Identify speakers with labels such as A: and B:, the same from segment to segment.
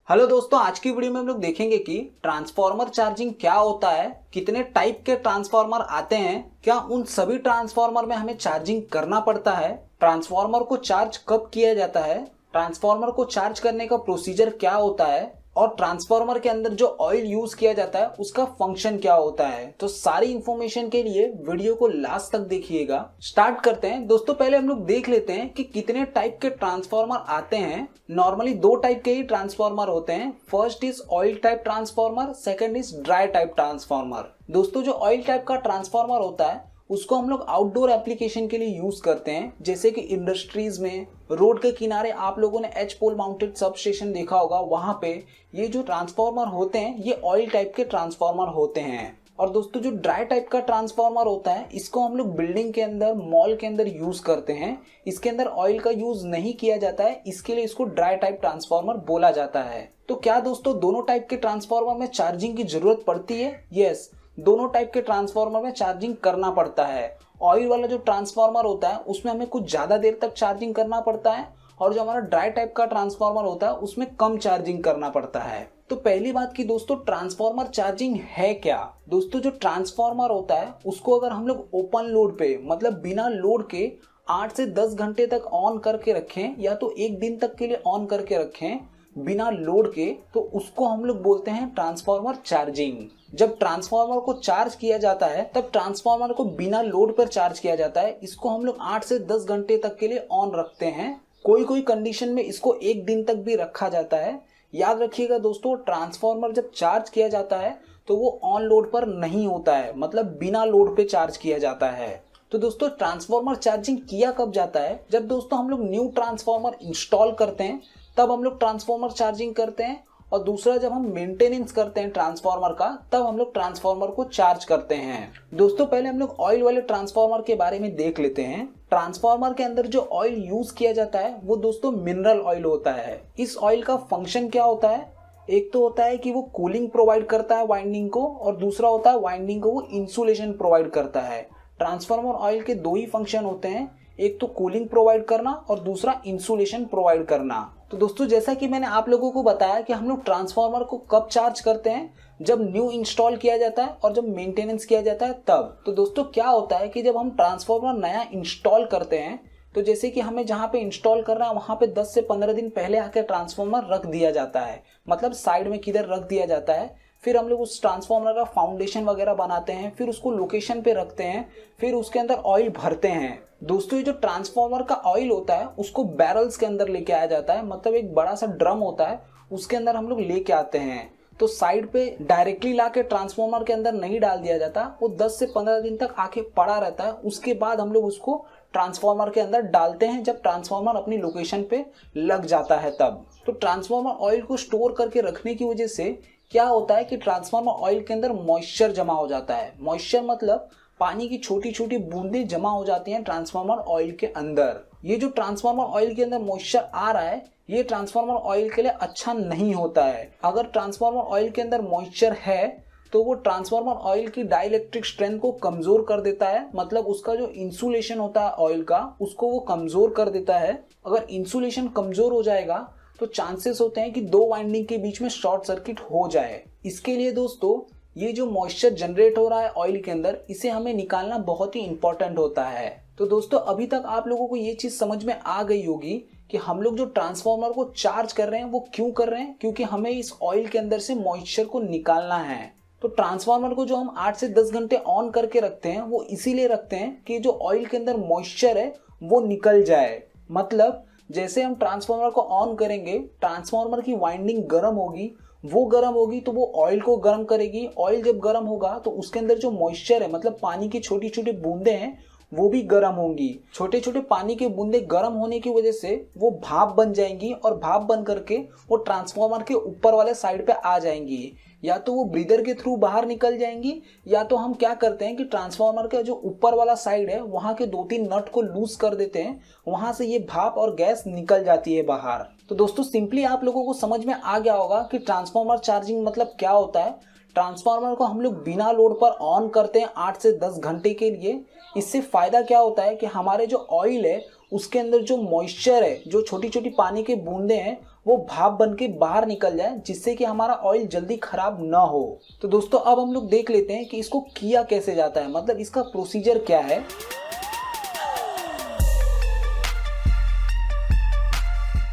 A: Hello दोस्तों, आज की वीडियो में हम लोग देखेंगे कि ट्रांसफार्मर चार्जिंग क्या होता है, कितने टाइप के ट्रांसफार्मर आते हैं, क्या उन सभी ट्रांसफार्मर में हमें चार्जिंग करना पड़ता है, ट्रांसफार्मर को चार्ज कब किया जाता है, ट्रांसफार्मर को चार्ज करने का प्रोसीजर क्या होता है और ट्रांसफार्मर के अंदर जो ऑयल यूज किया जाता है उसका फंक्शन क्या होता है। तो सारी इंफॉर्मेशन के लिए वीडियो को लास्ट तक देखिएगा। स्टार्ट करते हैं दोस्तों। पहले हम लोग देख लेते हैं कि कितने टाइप के ट्रांसफार्मर आते हैं। नॉर्मली दो टाइप के ही ट्रांसफार्मर होते हैं। First is oil type transformer, second is dry type transformer. दोस्तों, जो ऑयल टाइप का ट्रांसफार्मर होता है उसको हम लोग आउटडोर एप्लीकेशन के लिए यूज करते हैं, जैसे कि इंडस्ट्रीज में, रोड के किनारे आप लोगों ने एच पोल माउंटेड सब स्टेशन देखा होगा, वहां पे ये जो ट्रांसफार्मर होते हैं ये ऑयल टाइप के ट्रांसफार्मर होते हैं। और दोस्तों, जो ड्राई टाइप का ट्रांसफार्मर होता है इसको हम लोग बिल्डिंग के अंदर, मॉल के अंदर यूज करते हैं। इसके अंदर ऑयल का यूज नहीं किया जाता है, इसके लिए इसको ड्राई टाइप ट्रांसफार्मर बोला जाता है। तो क्या दोस्तों दोनों टाइप के ट्रांसफार्मर में चार्जिंग की जरूरत पड़ती है? यस, दोनों टाइप के ट्रांसफार्मर में चार्जिंग करना पड़ता है। ऑयल वाला जो ट्रांसफार्मर होता है उसमें हमें कुछ ज्यादा देर तक चार्जिंग करना पड़ता है, और जो हमारा ड्राई टाइप का ट्रांसफार्मर होता है उसमें कम चार्जिंग करना पड़ता है। तो पहली बात की दोस्तों, ट्रांसफार्मर चार्जिंग है क्या? दोस्तों, जो ट्रांसफार्मर होता है उसको अगर हम लोग ओपन लोड पे, मतलब बिना लोड के 8 से 10 घंटे तक ऑन करके रखें, या तो एक दिन तक के लिए ऑन करके रखें बिना लोड के, तो उसको हम लोग बोलते हैं ट्रांसफार्मर चार्जिंग। जब ट्रांसफार्मर को चार्ज किया जाता है तब ट्रांसफार्मर को बिना लोड पर चार्ज किया जाता है। इसको हम लोग 8 से 10 घंटे तक के लिए ऑन रखते हैं। कोई कोई कंडीशन में इसको एक दिन तक भी रखा जाता है। याद रखिएगा दोस्तों, ट्रांसफार्मर जब चार्ज किया जाता है तो वो ऑन लोड पर नहीं होता है, मतलब बिना लोड पे चार्ज किया जाता है। तो दोस्तों, ट्रांसफार्मर चार्जिंग किया कब जाता है? जब दोस्तों हम लोग न्यू ट्रांसफार्मर इंस्टॉल करते हैं तब हम लोग ट्रांसफार्मर चार्जिंग करते हैं, और दूसरा जब हम मेंटेनेंस करते हैं ट्रांसफार्मर का तब हम लोग ट्रांसफार्मर को चार्ज करते हैं। दोस्तों, पहले हम लोग ऑयल वाले ट्रांसफार्मर के बारे में देख लेते हैं। ट्रांसफार्मर के अंदर जो ऑयल यूज किया जाता है वो दोस्तों मिनरल ऑयल होता है। इस ऑयल का फंक्शन क्या होता है? एक तो होता है कि वो कूलिंग प्रोवाइड करता है वाइंडिंग को, और दूसरा होता है वाइंडिंग को वो इंसुलेशन प्रोवाइड करता है। ट्रांसफार्मर ऑयल के दो ही फंक्शन होते हैं, एक तो कूलिंग प्रोवाइड करना और दूसरा इंसुलेशन प्रोवाइड करना। तो दोस्तों, जैसा कि मैंने आप लोगों को बताया कि हम लोग ट्रांसफार्मर को कब चार्ज करते हैं, जब न्यू इंस्टॉल किया जाता है और जब मेंटेनेंस किया जाता है तब। तो दोस्तों, क्या होता है कि जब हम ट्रांसफार्मर नया इंस्टॉल करते हैं तो जैसे कि हमें जहाँ पे इंस्टॉल करना है वहाँ पे 10 से 15 दिन पहले आके ट्रांसफार्मर रख दिया जाता है, मतलब साइड में किधर रख दिया जाता है। फिर हम लोग उस ट्रांसफार्मर का फाउंडेशन वगैरह बनाते हैं, फिर उसको लोकेशन पे रखते हैं, फिर उसके अंदर ऑयल भरते हैं। दोस्तों, ये जो ट्रांसफार्मर का ऑयल होता है उसको बैरल्स के अंदर लेके आया जाता है, मतलब एक बड़ा सा ड्रम होता है उसके अंदर हम लोग लेके आते हैं। तो साइड पे डायरेक्टली लाके ट्रांसफार्मर के अंदर नहीं डाल दिया जाता, वो 10 से 15 दिन तक आके पड़ा रहता है। उसके बाद हम लोग उसको ट्रांसफार्मर के अंदर डालते हैं जब ट्रांसफार्मर अपनी लोकेशन पे लग जाता है तब। तो ट्रांसफार्मर ऑयल को स्टोर करके रखने की वजह से क्या होता है कि ट्रांसफार्मर ऑयल के अंदर मॉइस्चर जमा हो जाता है। मॉइस्चर मतलब पानी की छोटी छोटी बूंदें जमा हो जाती हैं ट्रांसफार्मर ऑयल के अंदर। ये जो ट्रांसफार्मर ऑयल के अंदर मॉइस्चर आ रहा है ये ट्रांसफार्मर ऑयल के लिए अच्छा नहीं होता है। अगर ट्रांसफार्मर ऑयल के अंदर मॉइस्चर है तो वो ट्रांसफार्मर ऑयल की डाइलेक्ट्रिक स्ट्रेंथ को कमजोर कर देता है, मतलब उसका जो इंसुलेशन होता है ऑयल का उसको वो कमजोर कर देता है। अगर इंसुलेशन कमजोर हो जाएगा तो चांसेस होते हैं कि दो वाइंडिंग के बीच में शॉर्ट सर्किट हो जाए। इसके लिए दोस्तों, ये जो मॉइस्चर जनरेट हो रहा है ऑयल के अंदर, इसे हमें निकालना बहुत ही इंपॉर्टेंट होता है। तो दोस्तों, अभी तक आप लोगों को ये चीज समझ में आ गई होगी कि हम लोग जो ट्रांसफार्मर को चार्ज कर रहे हैं वो क्यों कर रहे हैं, क्योंकि हमें इस ऑयल के अंदर से मॉइस्चर को निकालना है। तो ट्रांसफार्मर को जो हम 8 से 10 घंटे ऑन करके रखते हैं वो इसीलिए रखते हैं कि जो ऑयल के अंदर मॉइस्चर है वो निकल जाए। मतलब जैसे हम ट्रांसफार्मर को ऑन करेंगे, ट्रांसफार्मर की वाइंडिंग गर्म होगी, वो गर्म होगी तो वो ऑयल को गर्म करेगी। ऑयल जब गर्म होगा तो उसके अंदर जो मॉइस्चर है, मतलब पानी की छोटी छोटी बूंदें हैं, वो भी गर्म होंगी। छोटे छोटे पानी के बूंदे गर्म होने की वजह से वो भाप बन जाएंगी, और भाप बन करके वो ट्रांसफार्मर के ऊपर वाले साइड पे आ जाएंगी। या तो वो ब्रीदर के थ्रू बाहर निकल जाएंगी, या तो हम क्या करते हैं कि ट्रांसफार्मर का जो ऊपर वाला साइड है वहां के 2-3 नट को लूज कर देते हैं, वहां से ये भाप और गैस निकल जाती है बाहर। तो दोस्तों, सिंपली आप लोगों को समझ में आ गया होगा कि ट्रांसफार्मर चार्जिंग मतलब क्या होता है। ट्रांसफार्मर को हम लोग बिना लोड पर ऑन करते हैं 8 से 10 घंटे के लिए। इससे फायदा क्या होता है कि हमारे जो ऑयल है उसके अंदर जो मॉइस्चर है, जो छोटी छोटी पानी की बूंदे हैं, वो भाप बन के बाहर निकल जाए, जिससे कि हमारा ऑयल जल्दी खराब ना हो। तो दोस्तों अब हम लोग देख लेते हैं कि इसको किया कैसे जाता है, मतलब इसका प्रोसीजर क्या है।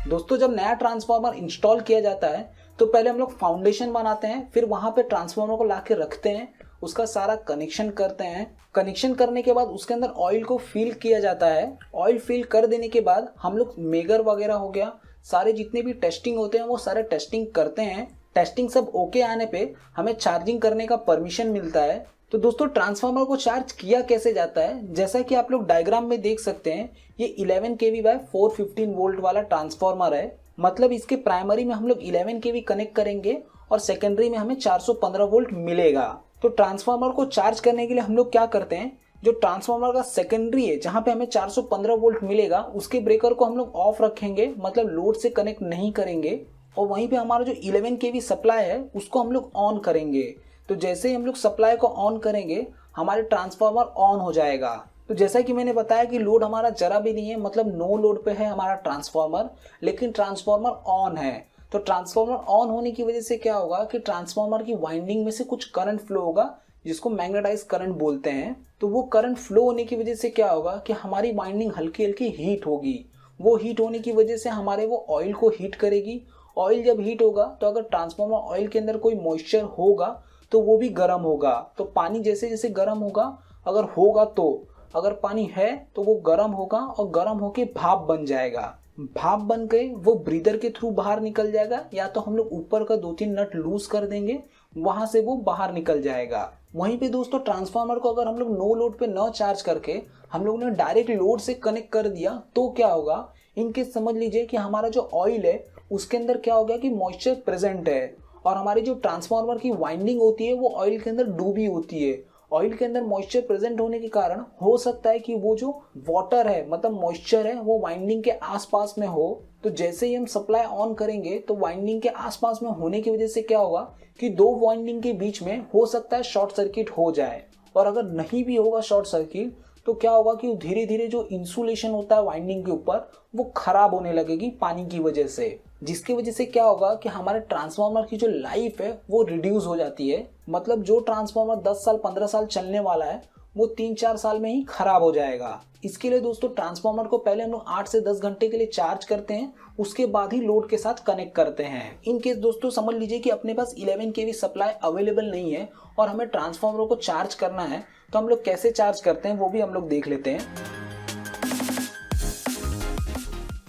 A: दोस्तों जब नया ट्रांसफार्मर इंस्टॉल किया जाता है तो पहले हम लोग फाउंडेशन बनाते हैं, फिर वहां पे ट्रांसफार्मर को लाके रखते हैं, उसका सारा कनेक्शन करते हैं। कनेक्शन करने के बाद उसके अंदर ऑयल को फिल किया जाता है। ऑयल फिल कर देने के बाद हम लोग मेगर वगैरह हो गया, सारे जितने भी टेस्टिंग होते हैं वो सारे टेस्टिंग करते हैं। टेस्टिंग सब ओके आने पे हमें चार्जिंग करने का परमिशन मिलता है। तो दोस्तों ट्रांसफार्मर को चार्ज किया कैसे जाता है, जैसा कि आप लोग डायग्राम में देख सकते हैं, ये 11 kV बाय 415 वोल्ट वाला ट्रांसफार्मर है। मतलब इसके प्राइमरी में हम लोग 11 kV कनेक्ट करेंगे और सेकेंडरी में हमें 415 वोल्ट मिलेगा। तो ट्रांसफार्मर को चार्ज करने के लिए हम लोग क्या करते हैं, जो ट्रांसफार्मर का सेकेंडरी है जहां पे हमें 415 वोल्ट मिलेगा, उसके ब्रेकर को हम लोग ऑफ रखेंगे, मतलब लोड से कनेक्ट नहीं करेंगे, और वहीं पे हमारा जो 11 kV सप्लाई है उसको हम लोग ऑन करेंगे। तो जैसे ही हम लोग सप्लाई को ऑन करेंगे हमारे ट्रांसफार्मर ऑन हो जाएगा। तो जैसा कि मैंने बताया कि लोड हमारा जरा भी नहीं है, मतलब नो लोड पे है हमारा ट्रांसफार्मर, लेकिन ट्रांसफार्मर ऑन है। तो ट्रांसफार्मर ऑन होने की वजह से क्या होगा कि ट्रांसफार्मर की वाइंडिंग में से कुछ करंट फ्लो होगा, जिसको मैग्नेटाइज करंट बोलते हैं। तो वो करंट फ्लो होने की वजह से क्या होगा कि हमारी वाइंडिंग हल्की हल्की हीट होगी। वो हीट होने की वजह से हमारे वो ऑयल को हीट करेगी। ऑयल जब हीट होगा तो अगर ट्रांसफार्मर ऑयल के अंदर कोई मॉइस्चर होगा तो वो भी गर्म होगा। तो पानी जैसे जैसे गर्म होगा, अगर पानी है तो वो गर्म होगा और गर्म होके भाप बन जाएगा। भाप बन गए वो ब्रीदर के थ्रू बाहर निकल जाएगा, या तो हम लोग ऊपर का 2-3 नट लूज कर देंगे, वहां से वो बाहर निकल जाएगा। वहीं पे दोस्तों ट्रांसफार्मर को अगर हम लोग नो लोड पे न चार्ज करके हम लोग ने डायरेक्ट लोड से कनेक्ट कर दिया तो क्या होगा, इनकेस समझ लीजिए कि हमारा जो ऑयल है उसके अंदर क्या हो गया कि मॉइस्चर प्रेजेंट है, और हमारी जो ट्रांसफार्मर की वाइंडिंग होती है वो ऑयल के अंदर डूबी होती है। ऑयल के अंदर मॉइस्चर प्रेजेंट होने के कारण हो सकता है कि वो जो वाटर है, मतलब मॉइस्चर है, वो वाइंडिंग के आसपास में हो। तो जैसे ही हम सप्लाई ऑन करेंगे तो वाइंडिंग के आसपास में होने की वजह से क्या होगा कि दो वाइंडिंग के बीच में हो सकता है शॉर्ट सर्किट हो जाए। और अगर नहीं भी होगा शॉर्ट सर्किट तो क्या होगा कि धीरे धीरे जो इंसुलेशन होता है वाइंडिंग के ऊपर वो खराब होने लगेगी पानी की वजह से, जिसकी वजह से क्या होगा कि हमारे ट्रांसफार्मर की जो लाइफ है वो रिड्यूस हो जाती है। मतलब जो ट्रांसफार्मर 10 साल 15 साल चलने वाला है वो 3-4 साल में ही खराब हो जाएगा। इसके लिए दोस्तों ट्रांसफार्मर को पहले हम लोग 8 से 10 घंटे के लिए चार्ज करते हैं, उसके बाद ही लोड के साथ कनेक्ट करते हैं। इन केस दोस्तों समझ लीजिए कि अपने पास 11 kV सप्लाई अवेलेबल नहीं है और हमें ट्रांसफार्मर को चार्ज करना है, तो हम लोग कैसे चार्ज करते हैं वो भी हम लोग देख लेते हैं।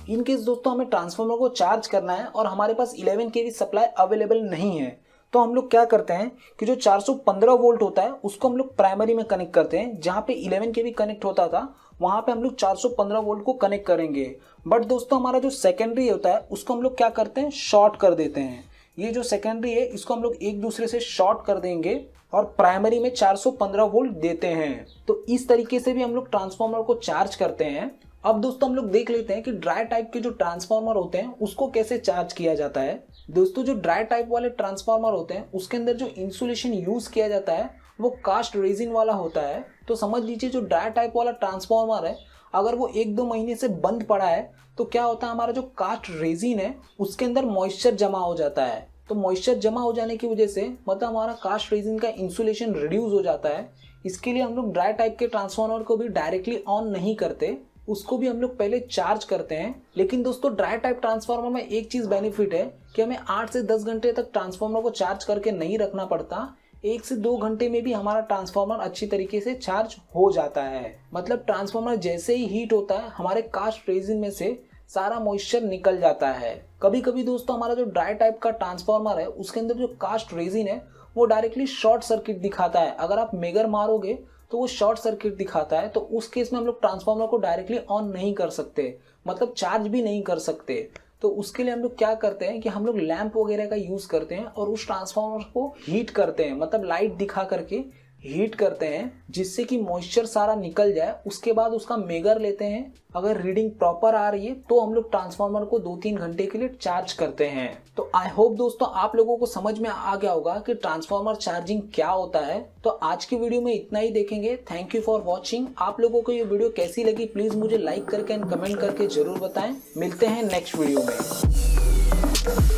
A: इन केस दोस्तों हमें ट्रांसफार्मर को चार्ज करना है और हमारे पास 11 kV सप्लाई अवेलेबल नहीं है, तो हम लोग क्या करते हैं कि जो 415 वोल्ट होता है उसको हम लोग प्राइमरी में कनेक्ट करते हैं। जहां पे 11 kV कनेक्ट होता था वहां पे हम लोग 415 वोल्ट को कनेक्ट करेंगे। बट दोस्तों हमारा जो सेकेंडरी होता है उसको हम लोग क्या करते हैं, शॉर्ट कर देते हैं। ये जो सेकेंडरी है इसको हम लोग एक दूसरे से शॉर्ट कर देंगे और प्राइमरी में 415 वोल्ट देते हैं। तो इस तरीके से भी हम लोग ट्रांसफार्मर को चार्ज करते हैं। अब दोस्तों हम लोग देख लेते हैं कि ड्राई टाइप के जो ट्रांसफार्मर होते हैं उसको कैसे चार्ज किया जाता है। दोस्तों जो ड्राई टाइप वाले ट्रांसफार्मर होते हैं उसके अंदर जो इंसुलेशन यूज किया जाता है वो कास्ट रेजिन वाला होता है। तो समझ लीजिए जो ड्राई टाइप वाला ट्रांसफार्मर है अगर वो 1-2 महीने से बंद पड़ा है तो क्या होता है, हमारा जो कास्ट रेजिन है उसके अंदर मॉइस्चर जमा हो जाता है। तो मॉइस्चर जमा हो जाने की वजह से मतलब हमारा कास्ट रेजिन का इंसुलेशन रिड्यूस हो जाता है। इसके लिए हम लोग ड्राई टाइप के ट्रांसफार्मर को भी डायरेक्टली ऑन नहीं करते, उसको भी हम लोग पहले चार्ज करते हैं। लेकिन दोस्तों ड्राई टाइप ट्रांसफार्मर में एक चीज बेनिफिट है कि हमें 8 से 10 घंटे तक ट्रांसफार्मर को चार्ज करके नहीं रखना पड़ता। 1 से 2 घंटे में भी हमारा ट्रांसफार्मर अच्छी तरीके से चार्ज हो जाता है। मतलब ट्रांसफार्मर जैसे ही हीट होता है हमारे कास्ट रेजिन में से सारा मॉइस्चर निकल जाता है। कभी कभी दोस्तों हमारा जो ड्राई टाइप का ट्रांसफार्मर है उसके अंदर जो कास्ट रेजिन है वो डायरेक्टली शॉर्ट सर्किट दिखाता है। अगर आप मेगर मारोगे तो वो शॉर्ट सर्किट दिखाता है। तो उस केस में हम लोग ट्रांसफार्मर को डायरेक्टली ऑन नहीं कर सकते, मतलब चार्ज भी नहीं कर सकते। तो उसके लिए हम लोग क्या करते हैं कि हम लोग लैंप वगैरह का यूज करते हैं और उस ट्रांसफार्मर को हीट करते हैं, मतलब लाइट दिखा करके हीट करते हैं जिससे कि मॉइस्चर सारा निकल जाए। उसके बाद उसका मेगर लेते हैं, अगर रीडिंग प्रॉपर आ रही है तो हम लोग ट्रांसफार्मर को 2-3 घंटे के लिए चार्ज करते हैं। तो आई होप दोस्तों आप लोगों को समझ में आ गया होगा कि ट्रांसफार्मर चार्जिंग क्या होता है। तो आज की वीडियो में इतना ही देखेंगे। Thank you for watching. आप लोगों को ये वीडियो कैसी लगी प्लीज मुझे लाइक करके एंड कमेंट करके जरूर बताएं। मिलते हैं नेक्स्ट वीडियो में। नमस्कार।